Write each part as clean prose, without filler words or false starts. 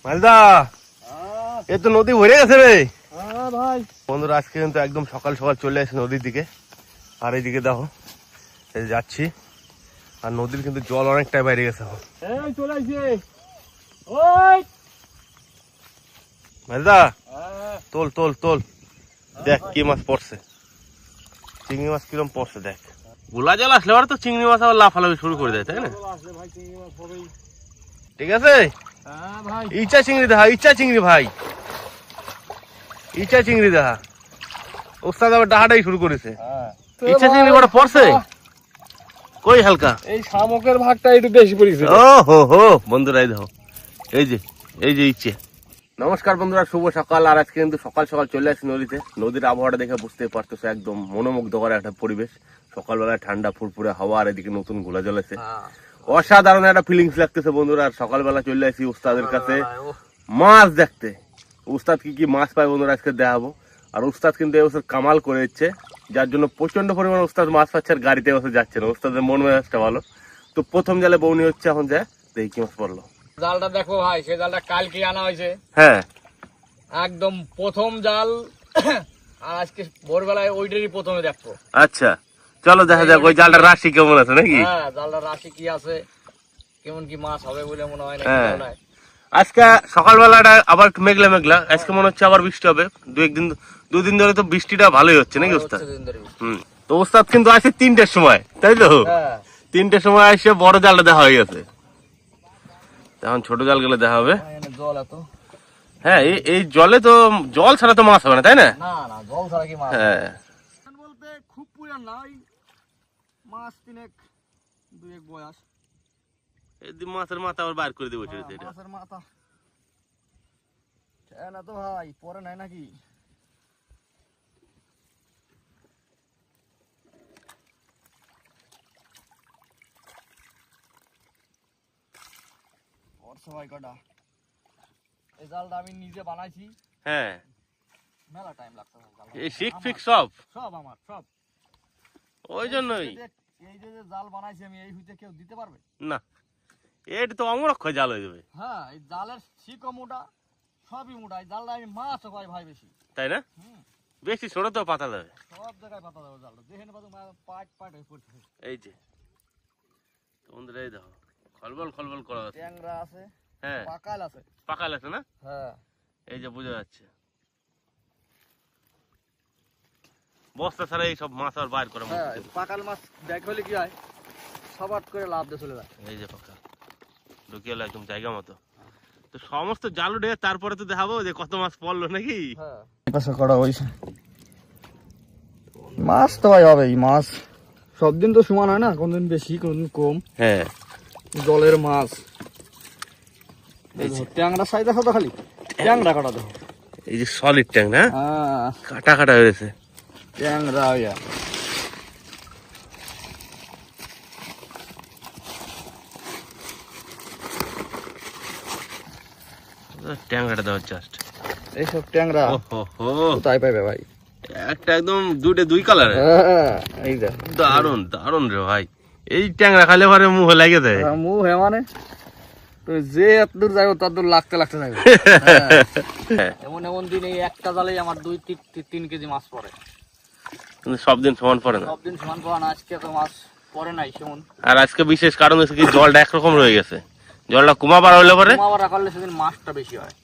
মালদা এ তো নদী ভরে গেছে রে ভাই। বন্ধুরা আজকে কিন্তু একদম সকাল সকাল চলে আসছে নদীর দিকে। আর এইদিকে দেখো এই যাচ্ছি, আর নদীর কিন্তু জল অনেকটাই বাইরে গেছে। চলে আসছে ওই মালদা তোল তোল তোল, দেখ কি মাছ পড়ছে, চিংড়ি মাছ কিরম পড়ছে দেখ। গোলা জল আসলে আর তো চিংড়ি মাছ আবার লাফালাফি শুরু করে দেয়, তাই না? ঠিক আছে, ইচ্ছা চিংড়ি দেখা, ইচ্ছা চিংড়ি ভাই, ইচ্ছা চিংড়ি দেখা। ওস্তাদ আবার ডাহাটাই শুরু করেছে। ইচ্ছা চিংড়ি বড় পড়ছে কই হালকা, এই শামুকের ভাগটা একটু বেশি পড়েছে। ও হো হো বন্ধুরা এই দেখো, এই যে এই যে ইচ্ছে। নমস্কার বন্ধুরা, শুভ সকাল। আর আজকে কিন্তু সকাল সকাল চলে আসছি নদীতে। নদীর আবহাওয়াটা দেখে বুঝতে পারতেছো একদম মনোমুগ্ধকর একটা পরিবেশ। সকালবেলায় ঠান্ডা ফুরফুরে হাওয়া, আর এদিকে নতুন গোলা জল আছে, অসাধারণ একটা ফিলিংস লাগতেছে বন্ধুরা। আর সকালবেলা চলে আসি উস্তাদের কাছে মাছ দেখতে। উস্তাদ কি কি মাছ পায় বন্ধুরা আজকে দেখাবো। আর উস্তাদ কিন্তু এবছর কামাল করে দিচ্ছে, যার জন্য প্রচন্ড পরিমাণে উস্তাদ মাছ পাচ্ছে, আর গাড়িতে এবছর যাচ্ছে না। উস্তাদের মন মেজাজটা ভালো। তো প্রথম জালে বউনি হচ্ছে, এখন যায় দেখি কি মাছ পড়লো। জালটা দেখো ভাই, সে জালটা কালকে আনা হয়েছে। হ্যাঁ একদম প্রথম জাল। আর আজকে ভোরবেলায় ওইটারই প্রথমে দেখবো। আচ্ছা চলো দেখা যাক ওই জালটার রাশি কেমন আছে নাকি। হ্যাঁ, জালটার রাশি কি আছে, কেমন কি মাছ হবে বলে মনে হয় না। হ্যাঁ আজকে সকালবেলাটা আবার মেঘলা মেঘলা, আজকে মনে হচ্ছে আবার বৃষ্টি হবে। দুদিন ধরে তো বৃষ্টিটা ভালোই হচ্ছে নাকি ওস্তাদ? তো ওস্তাদ কিন্তু আসে 3টের সময়, তাই তো? 3টের সময় এসে বড় জালটা দেখা হয়ে গেছে, এখন ছোট জাল গেলে দেখা হবে। জল এত, হ্যাঁ এই জলে তো জল ছাড়া তো মাছ হবে না, তাই না? না না, জল ছাড়া কি মাছ? হ্যাঁ বলতে খুব পুরান না, ওই মাছ তিনেক দুয়েক বয়স। এই মাছের মাথা আবার বার করে দেবো এটা। মাছের মাথা না তো ভাই, পরে নাই নাকি? ভাই কটা, এই জালটা আমি নিজে বানাইছি। হ্যাঁ মেলা টাইম লাগছে এই শিক ফিক সব সব আমার সব। ওই জন্যই এই যে জাল বানাইছি আমি, এই হইতে কেউ দিতে পারবে না, এটা তো অমরক্ষয় জাল হয়ে যাবে। হ্যাঁ, এই জালের শিকও মোটা, সবই মোটা। এই জালটা আমি মাছ পাই ভাই বেশি, তাই না? বেশি ছোট তো পাতা যাবে, সব জায়গায় পাতা দেবো জালটা। যেখানে পাতা পাট পাট হয়ে পড়ছে। এই যে তোমাদের এই দেখো খলবল খলবল করা আছে, ট্যাংরা আছে, হ্যাঁ পাকাল আছে। পাকাল আছে না? হ্যাঁ, এই যে বোঝা যাচ্ছে বস্তা ছাড়া এই সব মাছ আর বাইর করা মুশকিল। পাকাল মাছ দেখ হলে কি হয়, সবার করে লাভ দিয়ে চলে যায়। এই যে পাকাল ঢুকিয়ে এলো একদম জায়গা মতো। তো সমস্ত জাল উঠে তারপরে তো দেখাবো যে কত মাছ পড়লো নাকি। মাছ তো ভাই হবেই, মাছ সব দিন তো সমান হয় না, কোনদিন বেশি কোনদিন কম। হ্যাঁ জলের মাছ ট্যাংরা সাইজ দেখো তো, খালি ট্যাংরা কাটা দেখো, এই যে সলিড ট্যাং না, হ্যাঁ কাটা কাটা হয়েছে ট্যাংরা। ট্যাংরাটা দেওয়ার জাস্ট এইসব ট্যাংরা তাই পাইবে ভাই, একটা একদম দুই কালার। এই দেখ দারুন দারুন রে ভাই, এই ট্যাংরা খাইলে পরে মুখ লাগে যায়। মুখ হে মানে তো যে এত দূর যাইব তত দূর লাগতে যাইব। এমন এমন দিন এই একটা জালেই আমার 2-3 কেজি মাছ পড়ে। কিন্তু সব দিন সমান পড়ে না, সব দিন সমান পড়ে না। আজকে তো মাছ পড়ে নাই সেমন। আর আজকে বিশেষ কারণ হচ্ছে কি, জলটা একরকম রয়ে গেছে। জলটা কমাবার হইলে পরে রাখলে সেদিন মাছটা বেশি হয়।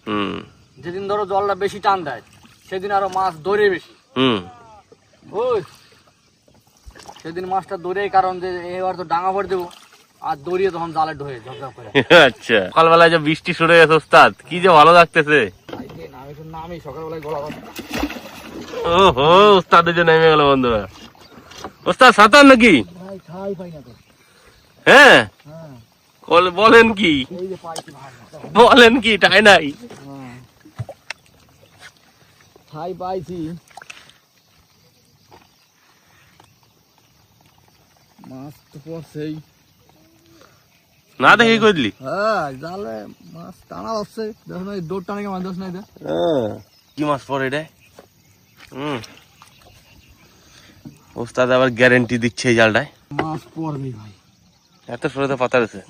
যেদিন ধরো জলটা বেশি টান দেয় সেদিন আরো মাছ দৌড়ে বেশি। ওই সেদিন মাছটা দৌড়ে, কারণ যে এবার তো ডাঙা ভরে দেবো, আর দৌড়িয়ে তখন জালে ঢোয়ে ঝপঝপ করে। আচ্ছা সকালবেলায় যে বৃষ্টি শুরু হয়ে গেছে ওস্তাদ, কি যে ভালো লাগতেছে। আমি সকালবেলায় গলা ওহো ওস্তাদের যে নেমে গেল বন্ধুরা। ওস্তাদ সাঁতার নাকি? খাই পাই না তো। হ্যাঁ বলেন কি, বলেন কি ঠাই নাই? ঠাই পাইছি, মাছ তো পড়ছেই না দেখে কইলি। হ্যাঁ জালে মাছ টানা হচ্ছে, দেখুন এই দৌড় টানে মাছ ধরছ না। কি মাছ পড়ে এটা? ওস্তাদ আবার গ্যারেন্টি দিচ্ছে এই জালটায় মাছ পড়বে ভাই, এত সরতে পাতা রয়েছে।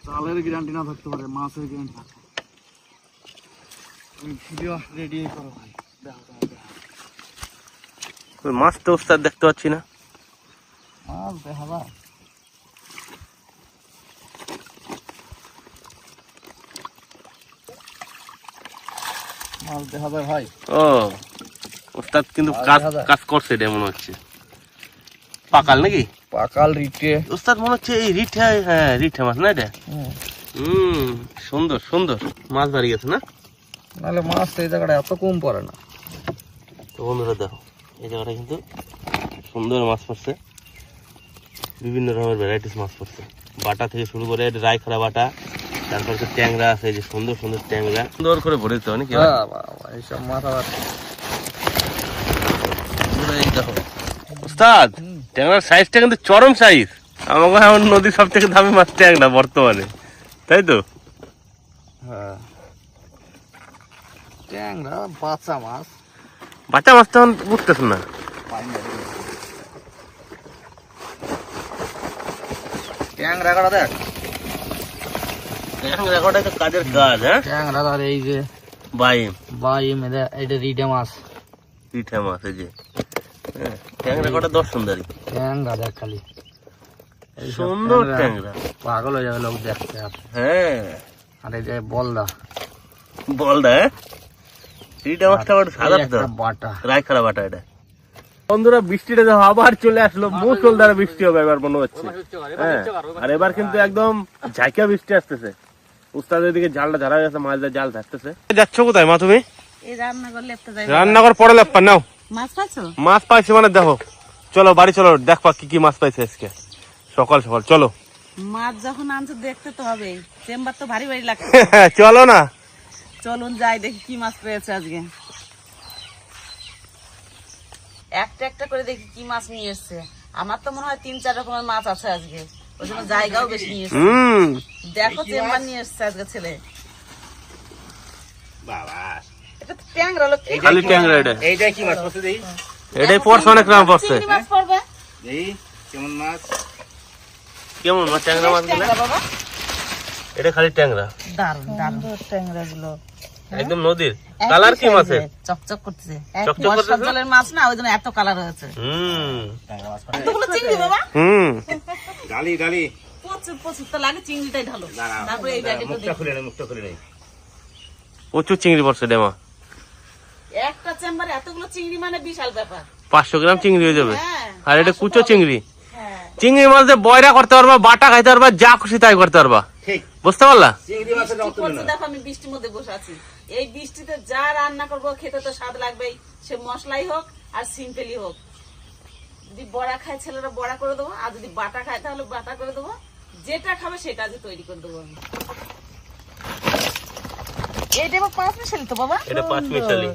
চালের গ্যারান্টি না থাকতে পারে, মাছের গ্যারান্টি থাকে। ভিডিও রেডি করো ভাই, দেখো তোমার দেখো। ওই মাছ তো ওস্তাদ দেখতে পাচ্ছি না। মাছ দেখাবা, মাছ দেখা যায় ভাই। ও ওস্তাদ কিন্তু কাজ কাজ করছে এটা মনে হচ্ছে। পাকাল নাকি? পাকাল রিটে ওস্তাদ মনে হচ্ছে এই রিঠা, হ্যাঁ রিঠা মাছ না এটা? সুন্দর সুন্দর মাছ দাঁড়িয়ে গেছে না? নাহলে মাছ এই জায়গাটা এত কম পড়ে না। তো বন্ধুরা দেখো এই জায়গাটা কিন্তু সুন্দর মাছ পড়ছে, বিভিন্ন রকমের ভ্যারাইটিস মাছ পড়ছে। বাটা থেকে শুরু করে রায়খরা বাটা, তারপর তো ট্যাংরা আছে, এই যে সুন্দর সুন্দর ট্যাংরা সুন্দর করে ভরে দিতে হয় নাকি? এইসব মাথা এই দেখো ওস্তাদ, ট্যাংরার সাইজটা কিন্তু চরম সাইজ। আমাকে এখন নদীর সব থেকে দামি মাছ ট্যাংরা বর্তমানে, তাই তো? হ্যাঁ, ট্যাংরা বাচ্চা মাছ, বাচ্চা মাছ তো এখন উঠতেছে না। ট্যাংরা কাটা দেখ, ট্যাংরা কটা তো কাজের কাজ। হ্যাঁ, ট্যাংরা আর এই যে বাইম বাইম, এটা রিটে মাছ, পিঠা মাছ। এই যে ট্যাংরা কটা দশ সুন্দরী, ট্যাংরা দেখ খালি সুন্দর ট্যাংরা, পাগল হয়ে যাবে লোক দেখতে। হ্যাঁ, আর এই যে বলদা, বলদা। হ্যাঁ, পিঠা মাছটা আবার সাদা তো, বাটা রায়খরা বাটা এটা। বন্ধুরা বৃষ্টিটা দেখো আবার চলে আসলো, মুষলধারে বৃষ্টি হবে এবার মনে হচ্ছে। হ্যাঁ, আর এবার কিন্তু একদম ঝাঁকিয়া বৃষ্টি আসতেছে। উস্তাদের দিকে জালটা ধরা গেছে, মাছদের জাল ধরতেছে। যাচ্ছ কোথায় মা তুমি? এই রান্নাঘর লেপতে যাই। রান্নাঘর পরে লেপ্পা নাও। মাছ পাচ্ছো? মাছ পাইছি মানে দেখো, চলো বাড়ি চলো, দেখবা কি কি মাছ পাইছে আজকে সকাল সকাল। চলো, মাছ যখন আনছো দেখতে তো হবে, চেম্বার তো ভারী ভারী লাগছে। চলো না, চলুন যাই দেখি কি মাছ পেয়েছে আজকে। একটা একটা করে দেখি কি মাছ নিয়ে এসছে। আমার তো মনে হয় 3-4 রকমের মাছ আছে আজকে, ওই জন্য জায়গাও বেশি নিয়ে এসছে। দেখো চেম্বার নিয়ে এসছে আজকে ছেলে। এটা তো ট্যাংরা, লোক খালি ট্যাংরা। এটা এইটা কি মাছ পড়ছে দেই? এটাই পড়ছে, অনেক গ্রাম পড়ছে। চিংড়ি মাছ পড়বে। দেই কেমন মাছ? কেমন মাছ? ট্যাংরা মাছ গুলো, ট্যাংরা বাবা, এটা খালি ট্যাংরা, দারুন দারুন ট্যাংরা গুলো। একদম নদীর। কালার কি মাছের? চকচক করতেছে, চকচক করতেছে? বর্ষার জলের মাছ না, ওই জন্য এত কালার হয়েছে। এতগুলো চিংড়ি বাবা, ডালি ডালি প্রচুর প্রচুর তো লাগে, চিংড়িটাই ঢালো। তারপরে এই ব্যাগে মুখটা খুলে নে, মুখটা খুলে নে। প্রচুর চিংড়ি পড়ছে ডেমা। একটা চেম্বারে এতগুলো চিংড়ি মানে বিশাল ব্যাপার। 500 গ্রাম চিংড়ি হয়ে যাবে। হ্যাঁ, আর এটা কুচো চিংড়ি। হ্যাঁ, চিংড়ি মাছ দিয়ে বয়রা করতে পারবা, বাটা খাইতে পারবা, যা খুশি তাই করতে পারবা। ঠিক, বুঝতে পারলা? চিংড়ি মাছের রং বৃষ্টি তুলে পড়ছে, না। দেখো আমি বৃষ্টির মধ্যে বসে আছি। এই বৃষ্টিতে যা রান্না করবো খেতে তো স্বাদ লাগবেই, সে মশলাই হোক আর সিম্পলি হোক। যদি বড়া খায় ছেলেরা বড়া করে দেবো, আর যদি বাটা খায় তাহলে বাটা করে দেবো। যেটা খাবে সেটা আজ তৈরি করে দেবো আমি। এইটা আবার 5 মিশালি তো বাবা, এটা 5 মিশালি।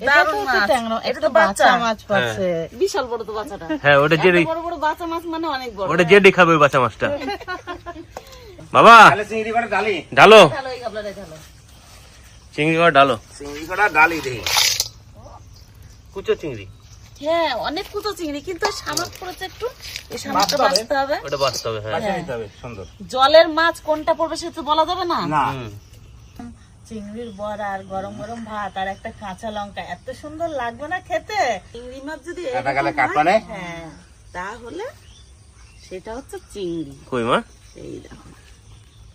দারুণ মাছ। এটা তো বাচ্চা মাছ পাচ্ছে। বিশাল বড় তো বাচ্চাটা। হ্যাঁ, ওটা এত জেডি, বড় বড় বাচ্চা মাছ মানে অনেক বড়। ওটা জেডি খাবে ওই বাচ্চা মাছটা। বাবা তাহলে চিংড়ি কটা ডালি, ঢালো, ঢালো এই গাবলাটা ঢালো। চিংড়ি করে ঢালো। চিংড়ি কটা ডালি দেই। কুচো চিংড়ি, হ্যাঁ, অনেক কুচো চিংড়ি, কিন্তু শামুক পড়েছে একটু, এই শামুকটা বাঁচতে হবে। ওটা বাঁচতে হবে। হ্যাঁ, বাছা নিতে হবে সুন্দর। জলের মাছ কোনটা পড়বে সেটা তো বলা যাবে না। না, চিংড়ির বড়া আর গরম গরম ভাত আর একটা কাঁচা লঙ্কা, এত সুন্দর লাগবে না খেতে। চিংড়ি মাছ যদি কাটা এরকম গেলে হয়, কাটপানে। হ্যাঁ, তাহলে সেটা হচ্ছে চিংড়ি। কই মা? এই দেখো,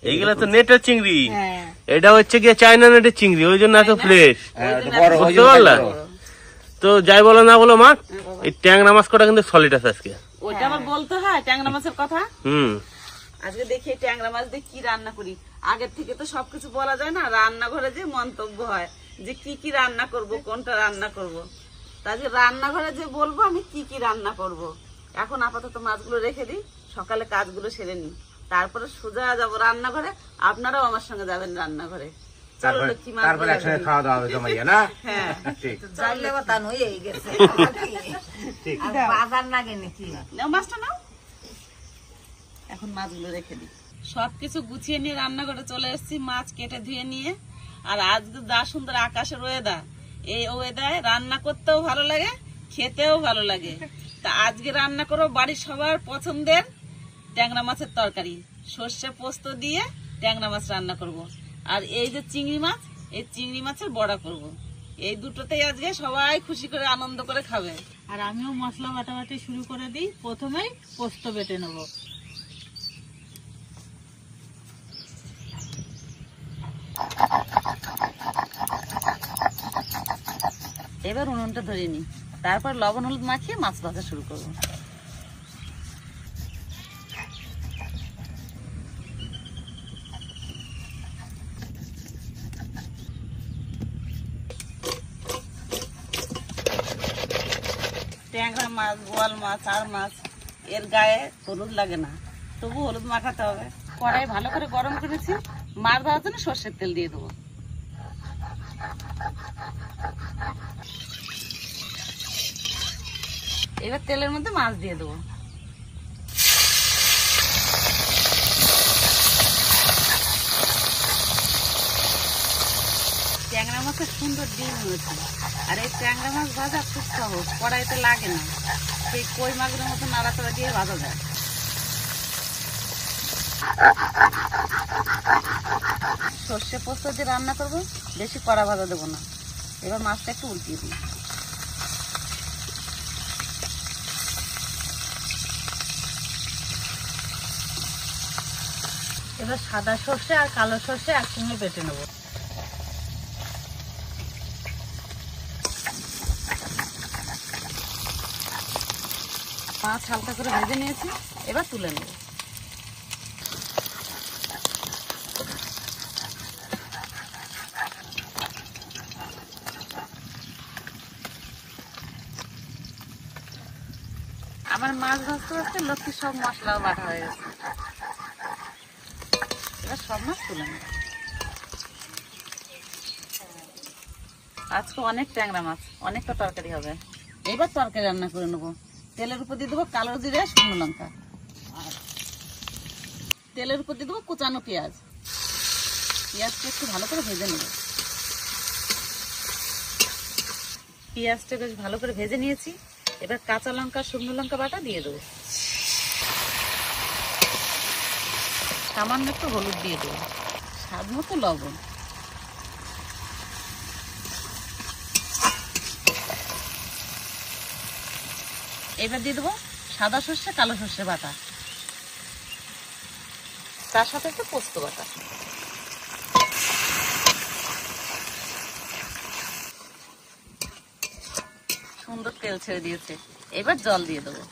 এইগুলা তো নেটের চিংড়ি, হ্যাঁ, এটা হচ্ছে গিয়ে চাইনা নেটের চিংড়ি, ওই জন্য এত ফ্রেশ। হ্যাঁ, ওই জন্য বড় এত ওই বুঝতে জন্য পারলা? বড়। তো যাই বলো না বলো মা, এই ট্যাংরা মাছ কটা কিন্তু সলিড আছে আজকে। ওইটা আবার বলতে হয় ট্যাংরা মাছের কথা। আজকে দেখি এই ট্যাংরা মাছ দিয়ে কি রান্না করি। আগের থেকে তো সবকিছু বলা যায় না, রান্নাঘরে যে মন্তব্য হয় যে কি কি রান্না করব, কোনটা রান্না করব। তা যে রান্নাঘরে যে বলবো আমি কি কি রান্না করব। এখন আপাতত মাছগুলো রেখে দিই, সকালে কাজগুলো সেরে নিই, তারপরে সোজা যাবো রান্নাঘরে। আপনারাও আমার সঙ্গে যাবেন রান্নাঘরে। চলো লক্ষ্মী মাছ, তারপরে একসাথে খাওয়া দাওয়া হবে জমাইয়া না। হ্যাঁ, ঠিক ঠিক। নাও মাছটা নাও। এখন মাছগুলো রেখে দিই। সবকিছু গুছিয়ে নিয়ে রান্নাঘরে চলে এসেছি, মাছ কেটে ধুয়ে নিয়ে। আর আজকে যা সুন্দর আকাশের ওয়েদার, এই ওয়েদারে রান্না করতেও ভালো লাগে, খেতেও ভালো লাগে। তা আজকে রান্না করো বাড়ির সবার পছন্দের ট্যাংরা মাছের তরকারি। সর্ষে পোস্ত দিয়ে ট্যাংরা মাছ রান্না করব। আর এই যে চিংড়ি মাছ, এই চিংড়ি মাছের বড়া করব। এই দুটোতেই আজকে সবাই খুশি করে আনন্দ করে খাবে। আর আমিও মশলা বাটাবাটি শুরু করে দিই। প্রথমেই পোস্ত বেটে নেব। এবার উনুনটা ধরিয়ে নিই, তারপর লবণ হলুদ মাখিয়ে মাছ ভাজা শুরু করব। ট্যাংরা মাছ, বোয়াল মাছ, আর মাছ এর গায়ে হলুদ লাগে না, তবু হলুদ মাখাতে হবে। কড়াই ভালো করে গরম করেছি, মাছ ভাজার জন্য সর্ষের তেল দিয়ে দেবো। এবার তেলের মধ্যে মাছ দিয়ে দেবো। ট্যাংরা মাছের সুন্দর ডিম হয়েছে। আর এই ট্যাংরা মাছ ভাজা খুব সহজ, কড়াইতে লাগে না, সেই কই মাছের মতো নাড়াচাড়া দিয়ে ভাজা যায়। সর্ষে পোস্ত দিয়ে রান্না করবো, বেশি কড়া ভাজা দেবো না। এবার মাছটা একটু উল্টিয়ে দিই। এবার সাদা সর্ষে আর কালো সর্ষে একসঙ্গে বেটে নেব। মাছ হালকা করে ভেজে নিয়েছি, এবার তুলে নেব। আমার মাছ ভাজতে ভাজতে লক্ষ্মী সব মশলাও বাটা হয়ে গেছে। এবার সব মাছ তুলে নেব। আজকে অনেক ট্যাংরা মাছ, অনেকটা তরকারি হবে। এবার তরকারি রান্না করে নেবো। তেলের উপর দিয়ে দেবো কালো জিরে, শুকনো লঙ্কা। আর তেলের উপর দিয়ে দেবো কুচানো পেঁয়াজ। পেঁয়াজটা একটু ভালো করে ভেজে নেব। পেঁয়াজটা বেশ ভালো করে ভেজে নিয়েছি। এবার কাঁচা লঙ্কা, শুকনো লঙ্কা বাটা দিয়ে দেবো। সামান্য একটু হলুদ দিয়ে দেবো, স্বাদ মতো লবণ। এবার দিয়ে দেবো সাদা সর্ষে, কালো সর্ষে বাটা, তার সাথে একটু পোস্ত বাটা। সুন্দর তেল ছেড়ে দিয়েছে, এবার জল দিয়ে দেবো।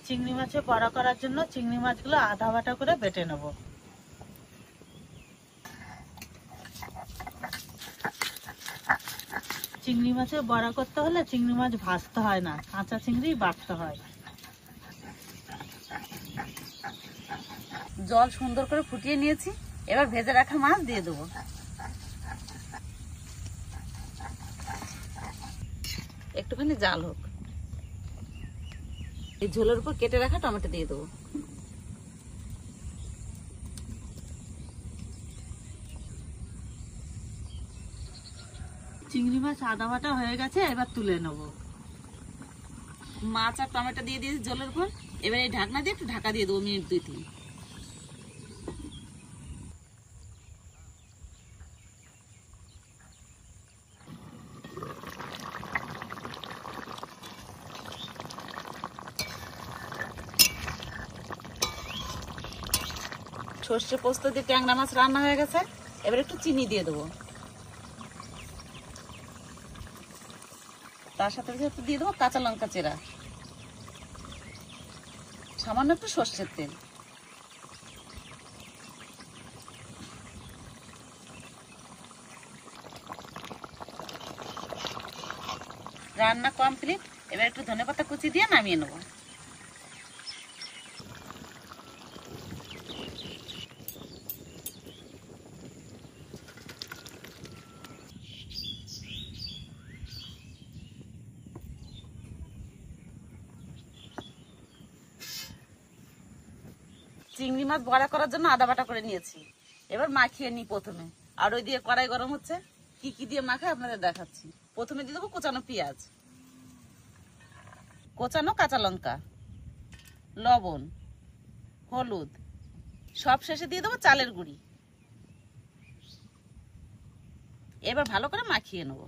চিংড়ি মাছে বড়া করার জন্য চিংড়ি মাছগুলো আধা বাটা করে বেটে নেব। চিংড়ি মাছের বড়া করতে হলে চিংড়ি মাছ ভাজতে হয় না, কাঁচা চিংড়ি বাটতে হয়। জল সুন্দর করে ফুটিয়ে নিয়েছি, এবার ভেজে রাখা মাছ দিয়ে দেবো। একটুখানি জাল হোক। এই ঝোলের উপর কেটে রাখা টমেটো দিয়ে দেবো। চিংড়ি মাছ আধা বাটা হয়ে গেছে, এবার তুলে নেব। মাছ আর টমেটো দিয়ে দিয়েছি ঝোলের উপর। এবার এই ঢাকনা দিয়ে একটু ঢাকা দিয়ে দেবো মিনিট 2-3। সর্ষে পোস্ত দিয়ে ট্যাংরা মাছ রান্না হয়ে গেছে। এবার একটু চিনি দিয়ে দেবো, তার সাথে একটু দিয়ে দেবো কাঁচা লঙ্কা চেরা, সামান্য একটু সর্ষের তেল। রান্না কমপ্লিট। এবার একটু ধনেপাতা কুচি দিয়ে নামিয়ে নেবো। চিংড়ি মাছ বড়া করার জন্য আদা বাটা করে নিয়েছি। এবার মাখিয়ে নি প্রথমে, আর ওই দিয়ে কড়াই গরম হচ্ছে, কি কি দিয়ে মাখায় আপনাদের দেখাচ্ছি। প্রথমে দিয়ে দেবো কোচানো পেঁয়াজ, কোচানো কাঁচা লঙ্কা, লবণ, হলুদ, সব শেষে দিয়ে দেবো চালের গুঁড়ি। এবার ভালো করে মাখিয়ে নেব।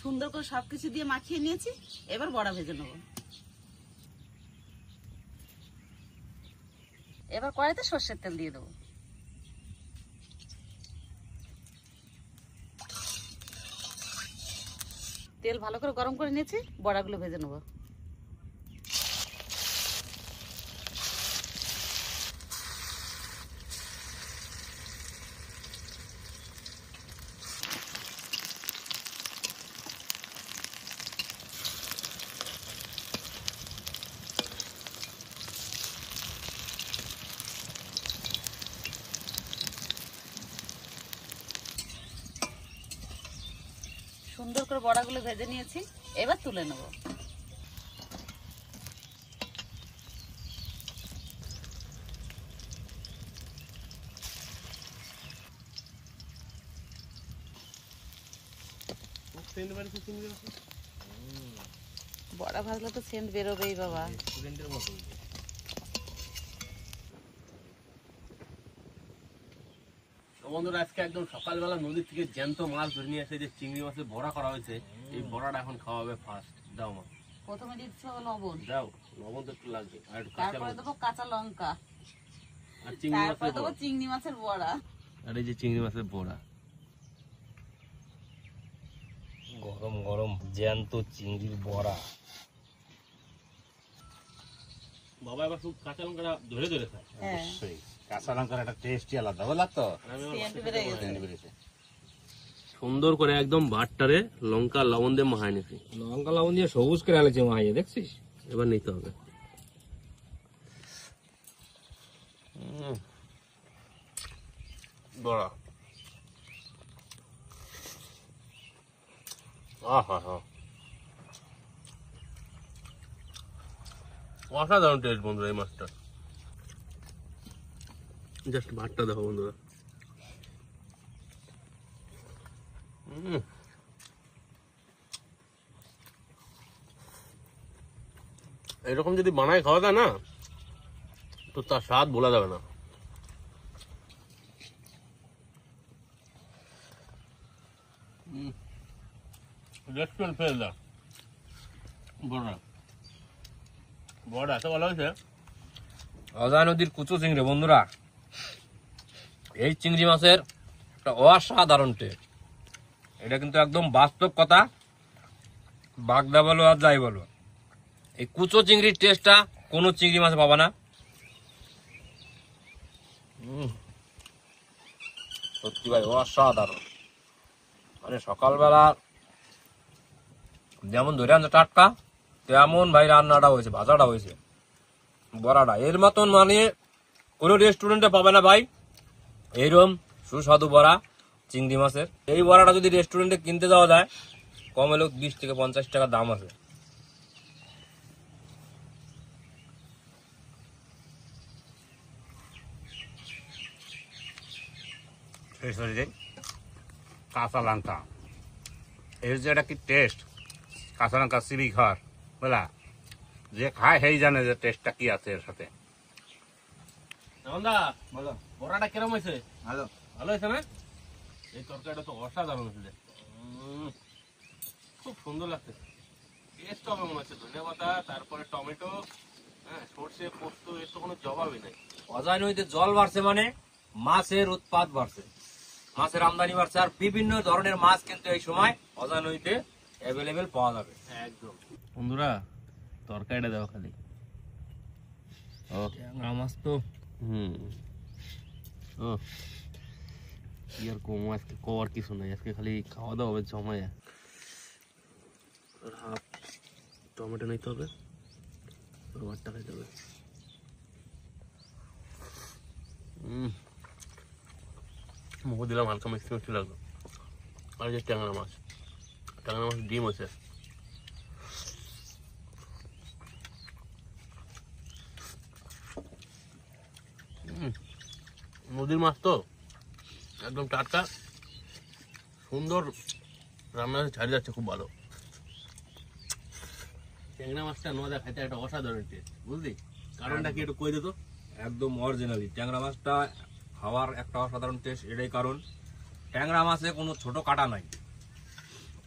সুন্দর করে সবকিছু দিয়ে মাখিয়ে নিয়েছি, এবার বড়া ভেজে নেব। এবার কড়াইতে সর্ষের তেল দিয়ে দেবো। তেল ভালো করে গরম করে নিয়েছি, বড়াগুলো ভেজে নেব। সুন্দর করে বড়াগুলো ভেজে নিয়েছি, এবার তুলে নেব। বড়া ভাজলে তো সেন্ট বেরোবেই বাবা। বন্ধুরা আজকে একদম সকালবেলা নদী থেকে জ্যান্ত মাছ ধরে নিয়ে এসে যে চিংড়ি মাছের বড়া করা হয়েছে, এই বড়াটা এখন খাওয়া হবে ফার্স্ট। দাও মা, প্রথমে দিচ্ছি লবণ, দাও লবণ তো একটু লাগবে, আর একটু কাঁচা তারপরে দেবো কাঁচা লঙ্কা, আর চিংড়ি তারপরে মাছের দেবো বড়া। চিংড়ি মাছের বড়া। আর এই যে চিংড়ি মাছের বড়া, গরম গরম জ্যান্ত চিংড়ির বড়া। বাবা এবার শুধু কাঁচা লঙ্কাটা ধরে ধরে খায়। হ্যাঁ, সেই কাঁচা লঙ্কার একটা টেস্টই আলাদা, বুঝলা তো? আর আমি সেন্ট বেড়ে গেছে। বেরিয়েছে। সুন্দর করে একদম বাটটারে লঙ্কা লবণ দিয়ে মাখায় নিছি। লঙ্কা লবণ দিয়ে সবুজ করে আলেছে মাইয়ে, দেখছিস? এবার নিতে হবে। বড়া অসাধারণ টেস্ট বন্ধুরা এই মাছটা। জাস্ট ভাতটা দেখো বন্ধুরা। এরকম যদি বানায় খাওয়া যায় না, তো তার স্বাদ বলা যাবে না। রেস্টুরেন্ট ফেল দা বড়া, বড়া এত ভালো হয়েছে। অজয় নদীর কুচো চিংড়ি বন্ধুরা, এই চিংড়ি মাছের একটা অসাধারণ টেস্ট। এটা কিন্তু একদম বাস্তব কথা, বাগদা বলো আর যাই বলো, এই কুচো চিংড়ির টেস্টটা কোনো চিংড়ি মাছে পাবা না। সত্যি ভাই অসাধারণ। মানে সকালবেলা যেমন ধরে আনছে টাটকা, তেমন ভাই রান্নাটা হয়েছে, ভাজাটা হয়েছে, বড়াটা এর মতন মানে কোনো রেস্টুরেন্টে পাবে না ভাই এইরকম সুস্বাদু বড়া চিংড়ি মাছের। এই বড়াটা যদি রেস্টুরেন্টে কিনতে যাওয়া যায়, কম হলেও 20 থেকে 50 টাকা দাম আছে। শেষ হয়ে যায় কাঁচা লঙ্কা, এর যে একটা কি টেস্ট, কাঁচা লঙ্কা চিবি খাওয়ার, বুঝলা? যে খায় সেই জানে যে টেস্টটা কি আছে এর সাথে। বলো বড়াটা কিরম হয়েছে? ভালো। ভালো হয়েছে না? এই তরকারিটা তো অসাধারণ হয়েছে, খুব সুন্দর লাগছে। টেস্ট হবে মনে হচ্ছে ধনে পাতা, তারপরে টমেটো, হ্যাঁ সর্ষে পোস্ত, এর তো কোনো জবাবই নেই। অজয় নদীতে জল বাড়ছে মানে মাছের উৎপাদ বাড়ছে, মাছের আমদানি বাড়ছে, আর বিভিন্ন ধরনের মাছ কিন্তু এই সময় অজয় নদীতে অ্যাভেলেবেল পাওয়া যাবে। একদম বন্ধুরা, তরকারিটা দাও খালি। ট্যাংরা মাছ তো ও কি আর কম, আজকে কবার কিছু নাই, আজকে খালি খাওয়া দাওয়া হবে জমায়। হাফ টমেটো নিতে হবে, ভাতটা খাইতে হবে। মুখে দিলাম হালকা মিষ্টি মিষ্টি লাগলো। আর যে ট্যাংরা মাছ, ট্যাংরা মাছ ডিম আছে। নদীর মাছ তো একদম টাটকা, সুন্দর রান্না ছাড়ি যাচ্ছে, খুব ভালো। ট্যাংরা মাছটা নদা খাইতে একটা অসাধারণ টেস্ট, বুঝলি? কারণটা কি একটু কই দিত? একদম অরিজিনালি ট্যাংরা মাছটা খাওয়ার একটা অসাধারণ টেস্ট। এটাই কারণ ট্যাংরা মাছে কোনো ছোট কাটা নাই,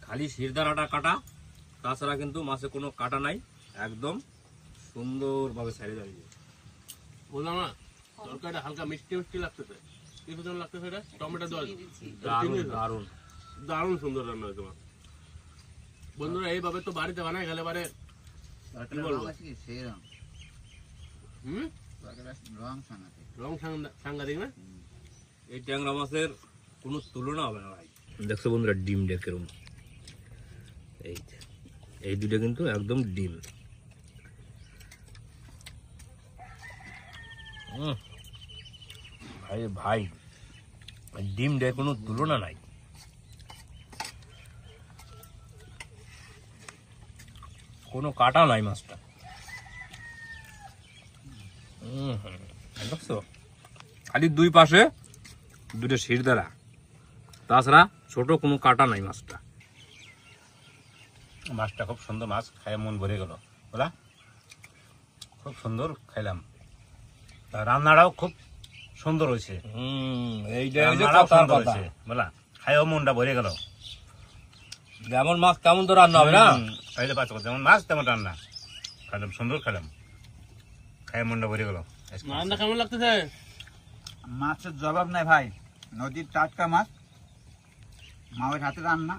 খালি শিরদাঁড়াটা কাটা, তাছাড়া কিন্তু মাছে কোনো কাটা নাই, একদম সুন্দরভাবে ছেড়ে দাঁড়িয়ে। বললাম না তরকারিটা হালকা মিষ্টি মিষ্টি লাগতেছে, কিছু জন লাগতেছে এটা টমেটো দেওয়া, দারুণ দারুণ দারুণ সুন্দর রান্না হয়েছে মাছ। বন্ধুরা এইভাবে তো বাড়িতে বানায় গেলে পারে কি বলবো, রং সাংঘাতিক না? এই ট্যাংরা মাছের কোনো তুলনা হবে না ভাই। দেখছো বন্ধুরা ডিম ডেকেরম, এই দুটো কিন্তু একদম ডিম। ভাই ভাই ডিম ডে কোনো তুলনা নাই। কোনো কাটা নাই মাছটা। দেখছো খালি দুই পাশে দুটো শিরদাঁড়া, তাছাড়া ছোট কোনো কাটা নাই মাছটা। মাছটা খুব সুন্দর, মাছ খাই মন ভরে গেল, বলা খুব সুন্দর খাইলাম। তা রান্নাটাও খুব সুন্দর হয়েছে, রান্নাটাও সুন্দর হয়েছে, বলা খাইও মনটা ভরে গেল। যেমন মাছ তেমন তো রান্না হবে না? খাইলে পাঁচ যেমন মাছ তেমন রান্না, খাইলাম সুন্দর খেলাম, খাই মনটা ভরে গেল। রান্না কেমন লাগতেছে? মাছের জবাব নাই ভাই, নদীর টাটকা মাছ, মায়ের হাতে রান্না,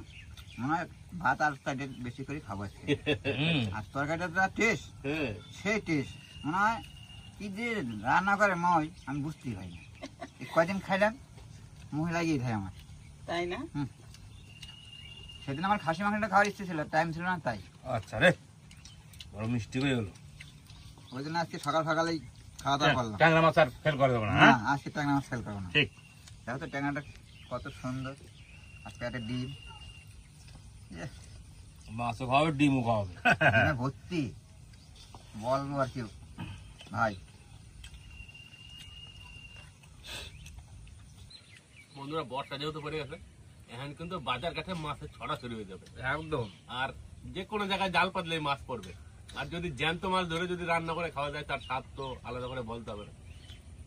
মনে হয় ভাত আর সাইডে বেশি করে খাবো আজকে। আর তরকারিটা যা টেস্ট, সেই টেস্ট মনে হয় কি যে রান্না করে মাই আমি বুঝতেই পারি না। এই কয়দিন খাইলাম মুখে লাগিয়ে খাই আমার। তাই না? সেদিন আমার খাসি মাংসটা খাওয়ার ইচ্ছে ছিল, টাইম ছিল না তাই। আচ্ছা রে, বড় মিষ্টি হয়ে গেল। ওই জন্য আজকে সকাল সকালেই খাওয়া দাওয়া করলাম। ট্যাংরা মাছ আর ফেল করে দেবো না, না আজকে ট্যাংরা মাছ ফেল করবো না। ঠিক। দেখো তো ট্যাংরাটা কত সুন্দর, আজকে একটা ডিম মাছও খাওয়াবে ডিমও খাওয়াবে, ডিমে ভর্তি, বলবো আর কি ভাই। বন্ধুরা বর্ষা যেহেতু পড়ে গেছে, এখন কিন্তু বাজার ঘাটে মাছের ছড়াছড়ি হয়ে যাবে একদম। আর যে কোনো জায়গায় জাল পাতলেই মাছ পড়বে। আর যদি জ্যান্ত মাছ ধরে যদি রান্না করে খাওয়া যায় তার স্বাদ তো আলাদা করে বলতে হবে না।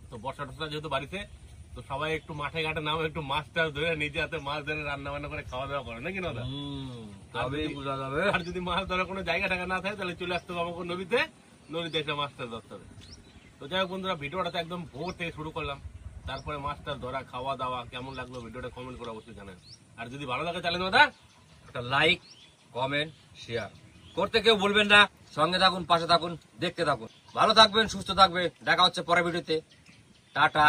তো বর্ষা টর্ষা যেহেতু বাড়িতে, তো সবাই একটু মাঠে ঘাটে নামে একটু মাছ টাছ ধরে নিজে হাতে মাছ ধরে রান্না বান্না করে খাওয়া দাওয়া করে, নাকি না? তবেই বোঝা যাবে। আর যদি মাছ ধরার কোনো জায়গা টাকা না থাকে তাহলে চলে আসতে হবে আমাকে নদীতে এসে মাছটা ধরতে হবে। তো যাই হোক বন্ধুরা, ভিডিওটা তো একদম ভোর থেকে শুরু করলাম, তারপরে মাছটা ধরা, খাওয়া দাওয়া কেমন লাগলো ভিডিওটা কমেন্ট করে অবশ্যই জানান। আর যদি ভালো লাগে তাহলে দাদা একটা লাইক, কমেন্ট, শেয়ার করতে কেউ বলবেন না। সঙ্গে থাকুন, পাশে থাকুন, দেখতে থাকুন। ভালো থাকবেন, সুস্থ থাকবে। দেখা হচ্ছে পরের ভিডিওতে। টাটা।